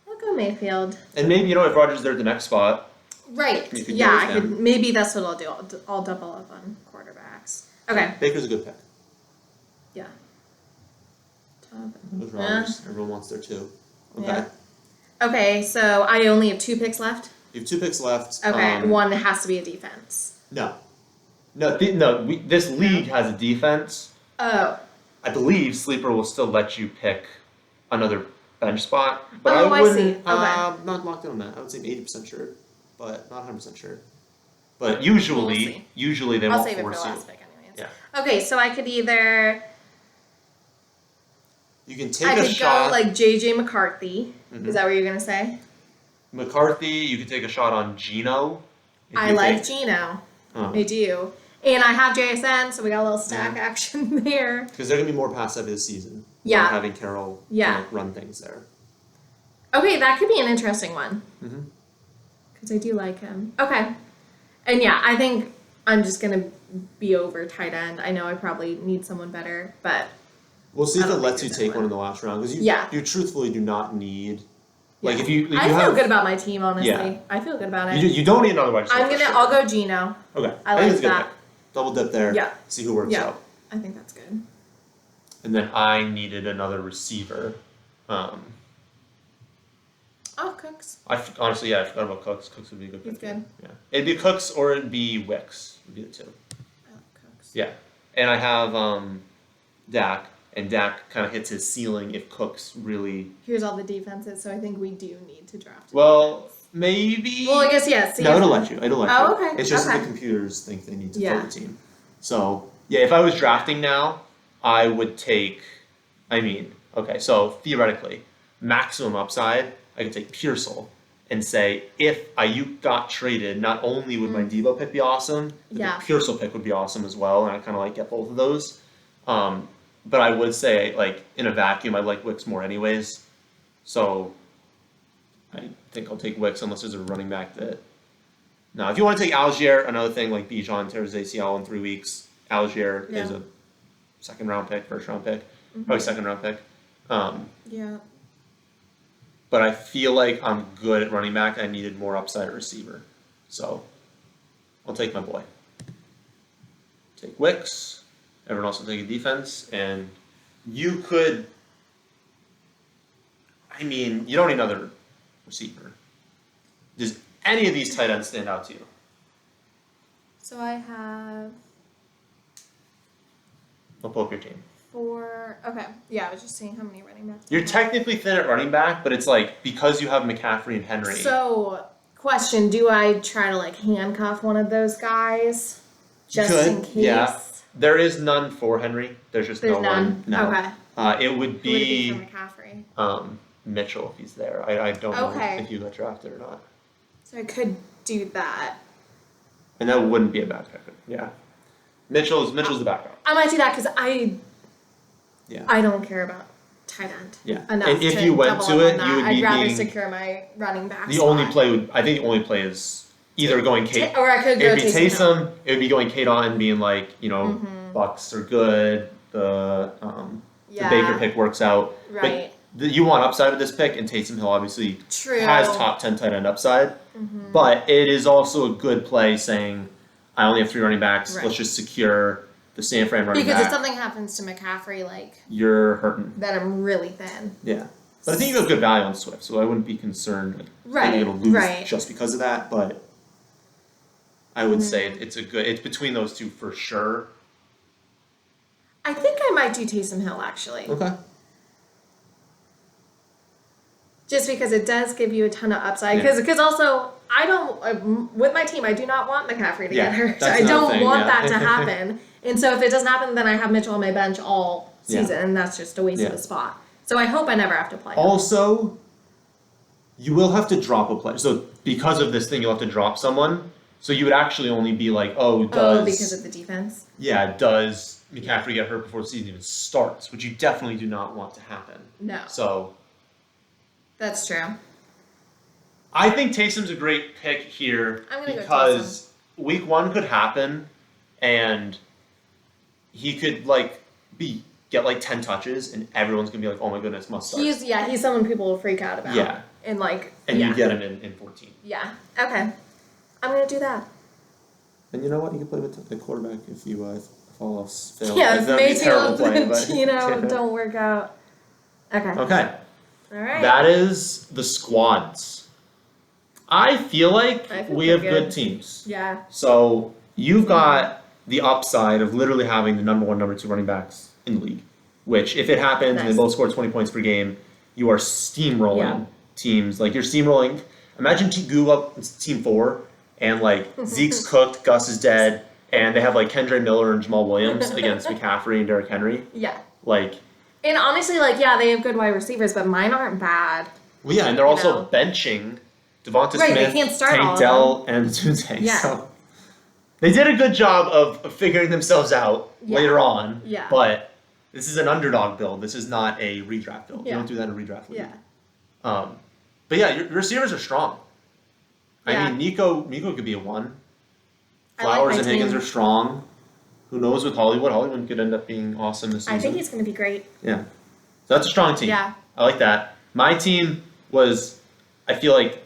I'll go Mayfield. And maybe, if Rogers is there at the next spot. Right. You could Yeah, go I with could. him. Maybe that's what I'll do. I'll double up on quarterbacks. Okay. Baker's a good pick. Yeah. Top. With Rogers. Everyone wants there too. Okay. Yeah. Okay, so I only have 2 picks left. You have 2 picks left. Okay, one has to be a defense. No. This league has a defense. Oh. I believe Sleeper will still let you pick another bench spot. But Oh, I wouldn't, see. Okay. Not locked in on that. I would say 80% sure, but not 100% sure. But We'll usually see. they I'll won't save it for the force you. last pick anyways. Yeah. Okay, so I could either... You can take I a could shot. go like J.J. McCarthy. Mhm. Is that what you're going to say? McCarthy, you can take a shot on Geno. if I you like think- Geno. Oh. I do. And I have JSN, so we got a little stack action there. Because they're going to be more pass heavy this season. Yeah. Not having Carroll run things there. Okay, that could be an interesting one. Mm-hmm. Because I do like him. Okay. And yeah, I think I'm just going to be over tight end. I know I probably need someone better, but... We'll see if I it don't lets you think take there's one in the last round. Because you truthfully do not need... Like yeah. if you I feel have, good about my team, honestly. Yeah. I feel good about it. You don't need another wide receiver. I'll go Geno. Okay. I think like it's a good that. pick. Double dip there. Yeah. See who works Yeah. out. I think that's good. And then I needed another receiver. Oh, Cooks. Honestly, I forgot about Cooks. Cooks would be a good He's pick. good. Yeah. It'd be Cooks or it'd be Wicks. Would be the two. I like Cooks. Yeah. And I have Dak. And Dak kind of hits his ceiling if Cooks really... Here's all the defenses, so I think we do need to draft. Well, maybe... Well, I guess, yes. No, it'll let you. It'll let you. Okay. It's just okay. that the computers think they need to Yeah. fill the team. So, yeah, if I was drafting now, I would take... so theoretically, maximum upside, I could take Pearsall and say, if Ayuk got traded, not only would my Debo pick be awesome, but Yeah. the Pearsall pick would be awesome as well, and I kind of get both of those. But I would say, in a vacuum, I like Wicks more anyways. So I think I'll take Wicks unless there's a running back that... Now, if you want to take Algier, another thing, like Bijan tears ACL in 3 weeks, Algier is a second-round pick, first-round pick, probably second-round pick. Yeah. But I feel like I'm good at running back. I needed more upside at receiver. So I'll take my boy. Take Wicks. Everyone else will take a defense, and you could... you don't need another receiver. Does any of these tight ends stand out to you? So I have I'll pull up your team. 4. Okay. Yeah, I was just seeing how many running backs. I You're have. technically thin at running back, but it's because you have McCaffrey and Henry. So, question, do I try to handcuff one of those guys? Just you could, in case? Yeah. There is none for Henry. There's just There's no none? one. No. Okay. It would Who would it be be for McCaffrey? Mitchell if he's there. I don't know Okay. if you got drafted or not. So I could do that. And that wouldn't be a bad pick. Yeah. Mitchell's the backup. I might do that because Yeah. I don't care about tight end Yeah. enough. And if to you went double to up it, on that. you would I'd be rather being... secure my running back The spot. only play I think the only play is either going Kate... Or I could go It'd be Taysom Hill. Taysom. It would be going Kate on and being Bucks are good. The Baker pick works out. Right. But you want upside with this pick, and Taysom Hill obviously True. has top 10 tight end upside. But it is also a good play saying, I only have 3 running backs. Right. Let's just secure the San Fran running Because back. if something happens to McCaffrey, You're hurting. then I'm really thin. Yeah. But I think you have good value on Swift, so I wouldn't be concerned that Right. you're going to lose Right. just because of that. But I would say it's between those two for sure. I think I might do Taysom Hill, actually. Okay. Just because it does give you a ton of upside. Because also, I don't, with my team, I do not want McCaffrey to get hurt. that's I another don't thing, want yeah. that to happen. And so if it doesn't happen, then I have Mitchell on my bench all season, Yeah. and that's just a waste of Yeah. a spot. So I hope I never have to play him. Also, you will have to drop a player. So because of this thing, you'll have to drop someone. So you would actually only be like, because of the defense? Yeah, does McCaffrey get hurt before the season even starts? Which you definitely do not want to happen. No. So. That's true. I think Taysom's a great pick here I'm gonna because week 1 could happen and he could get like 10 touches and everyone's gonna be like, oh my goodness, must start. He's someone people will freak out about. Yeah. And you get him in 14. Yeah. Okay. I'm gonna do that. And you know what? You can play with the quarterback if you if all else fails. Yeah, if Mayfield and don't work out. Okay. Okay. All right. That is the squads. I feel like we have good teams. Yeah. So you've got the upside of literally having the number 1, number 2 running backs in the league, which if it happens and they both score 20 points per game, you are steamrolling teams. Like you're steamrolling. Imagine Goo up team 4 and like Zeke's cooked, Gus is dead, and they have like Kendre Miller and Jamal Williams against McCaffrey and Derrick Henry. Yeah. And honestly, they have good wide receivers, but mine aren't bad. Well, yeah, and they're also benching Devonta Smith, they can't start Tank Dell, and Tunde. Yeah. So they did a good job of figuring themselves out later on. Yeah. But this is an underdog build. This is not a redraft build. Yeah. You don't do that in a redraft league. Yeah. But yeah, your receivers are strong. Yeah. I mean, Nico could be a 1. Flowers and Higgins are strong. Who knows with Hollywood? Hollywood could end up being awesome this season. I think he's going to be great. Yeah. So that's a strong team. Yeah. I like that. My team was, I feel like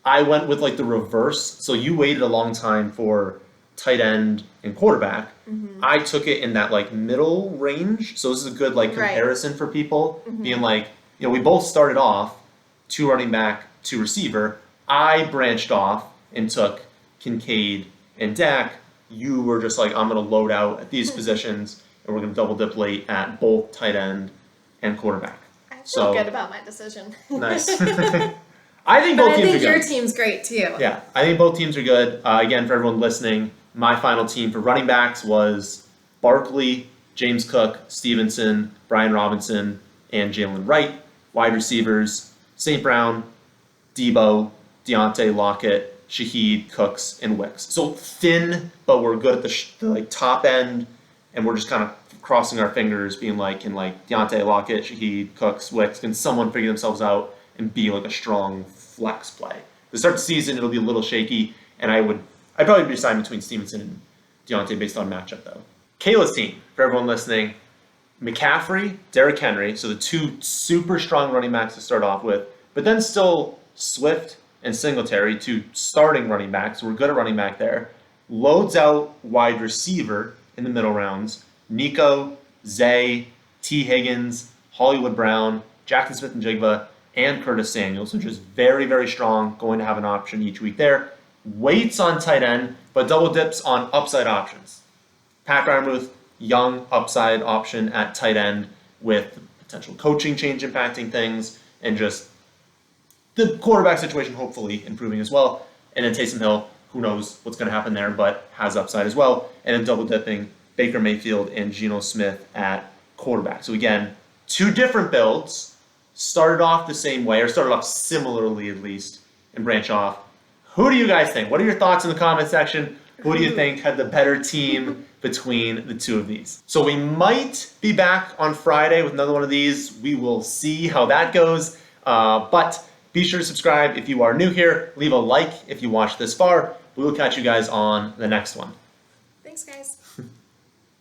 I went with like the reverse. So you waited a long time for tight end and quarterback. Mm-hmm. I took it in that like middle range. So this is a good like comparison for people. Mm-hmm. Being like, we both started off 2 running back, 2 receiver. I branched off and took Kincaid and Dak. You were just like, I'm going to load out at these positions, and we're going to double dip late at both tight end and quarterback. I feel good about my decision. Nice. I think both teams are good. Your team's great too. Yeah, I think both teams are good. Again, for everyone listening, my final team for running backs was Barkley, James Cook, Stevenson, Brian Robinson, and Jalen Wright. Wide receivers, St. Brown, Debo, Deontay, Lockett, Shaheed, Cooks, and Wicks. So thin, but we're good at the top end, and we're just kind of crossing our fingers, being like, can Deontay, Lockett, Shaheed, Cooks, Wicks, can someone figure themselves out and be like a strong flex play? To start the season, it'll be a little shaky, and I'd probably be deciding between Stevenson and Deontay based on matchup though. Kayla's team, for everyone listening, McCaffrey, Derrick Henry, so the 2 super strong running backs to start off with, but then still Swift and Singletary, 2 starting running backs. We're good at running back there. Loads out wide receiver in the middle rounds. Nico, Zay, T. Higgins, Hollywood Brown, Jackson Smith and Jigba, and Curtis Samuel. So just very, very strong. Going to have an option each week there. Waits on tight end, but double dips on upside options. Pat Fryermuth, young upside option at tight end with potential coaching change impacting things, and just the quarterback situation hopefully improving as well. And then Taysom Hill, who knows what's going to happen there, but has upside as well. And then double dipping Baker Mayfield and Geno Smith at quarterback. So again, 2 different builds, started off the same way, or started off similarly at least, and branch off. Who do you guys think? What are your thoughts in the comment section? Who do you think had the better team between the 2 of these? So we might be back on Friday with another one of these. We will see how that goes. But be sure to subscribe if you are new here. Leave a like if you watched this far. We will catch you guys on the next one. Thanks, guys.